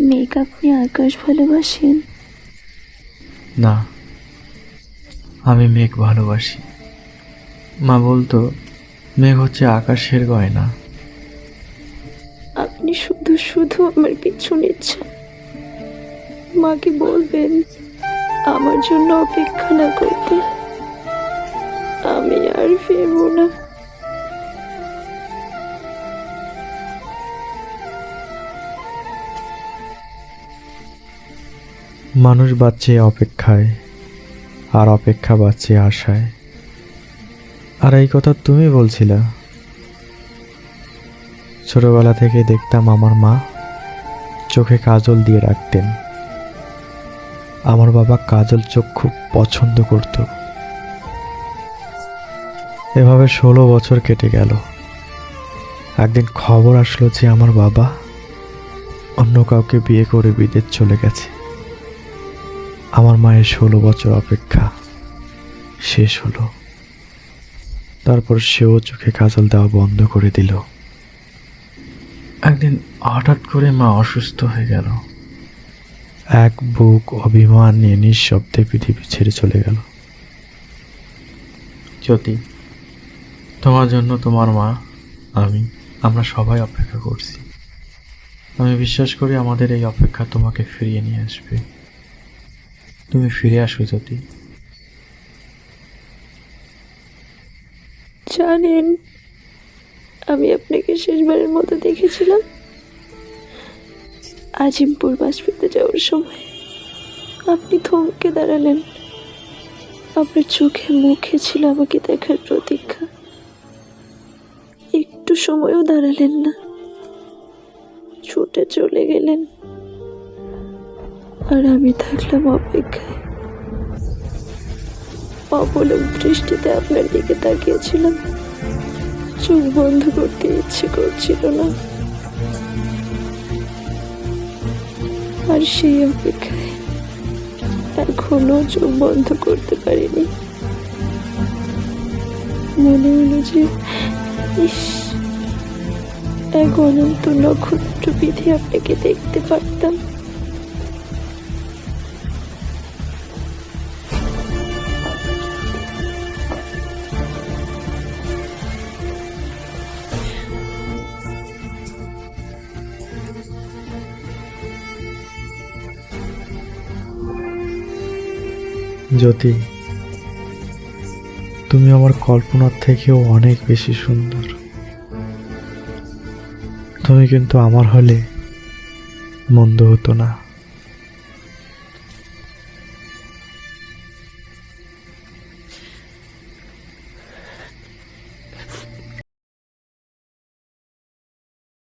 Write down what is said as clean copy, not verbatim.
মেঘ, আপনি আকাশ ভালোবাসেন? না, আমি মেঘ ভালোবাসি। মা বলতো মেঘ হচ্ছে আকাশের গয়না। আপনি শুধু শুধু আমার পিছু নিচ্ছেন। মাকে বলবেন আমার জন্য অপেক্ষা না করতে। আমি আর ফিরবো না। মানুষ বাঁচছে অপেক্ষায়, আর অপেক্ষা বাঁচছে আশায়। আর এই কথা তুমি বলছিলা। ছোটবেলা থেকে দেখতাম আমার মা চোখে কাজল দিয়ে রাখতেন। আমার বাবা কাজল চোখ খুব পছন্দ করত। এভাবে 16 বছর কেটে গেল। একদিন খবর আসলো যে আমার বাবা অন্য কাউকে বিয়ে করে বিদেশ চলে গেছে। আমার মায়ের 16 বছর অপেক্ষা শেষ হলো। তারপর সেও চোখে কাজল দেওয়া বন্ধ করে দিল। একদিন হঠাৎ করে মা অসুস্থ হয়ে গেল। এক বুক অভিমান নিয়ে নিঃশব্দে পৃথিবী ছেড়ে চলে গেল। জ্যোতি, তোমার জন্য তোমার মা, আমরা সবাই অপেক্ষা করছি। আমি বিশ্বাস করি আমাদের এই অপেক্ষা তোমাকে ফিরিয়ে নিয়ে আসবে। তুমি ফিরে আসো জ্যোতি। জানেন, আমি আপনাকে শেষবারের মতো দেখেছিলাম আজিমপুর বাস পেতে যাওয়ার সময়। আপনি থমকে দাঁড়ালেন। আপনার চোখে মুখে ছিল আমাকে দেখার প্রতীক্ষা। একটু সময়ও দাঁড়ালেন না, ছুটে চলে গেলেন। আর আমি থাকলাম অপেক্ষায়। অপলক দৃষ্টিতে আপনার দিকে তাকিয়েছিলাম। চোখ বন্ধ করতে ইচ্ছে করছিল না। আর সেই অপেক্ষায় এখনো চোখ বন্ধ করতে পারিনি। মনে হলো যে ইস, এক অনন্ত নক্ষত্র বিধি আপনাকে দেখতে পারতাম। জ্যোতি, তুমি আমার কল্পনার থেকেও অনেক বেশি সুন্দর। তুমি কিন্তু আমার হলে মন্দ হতো না।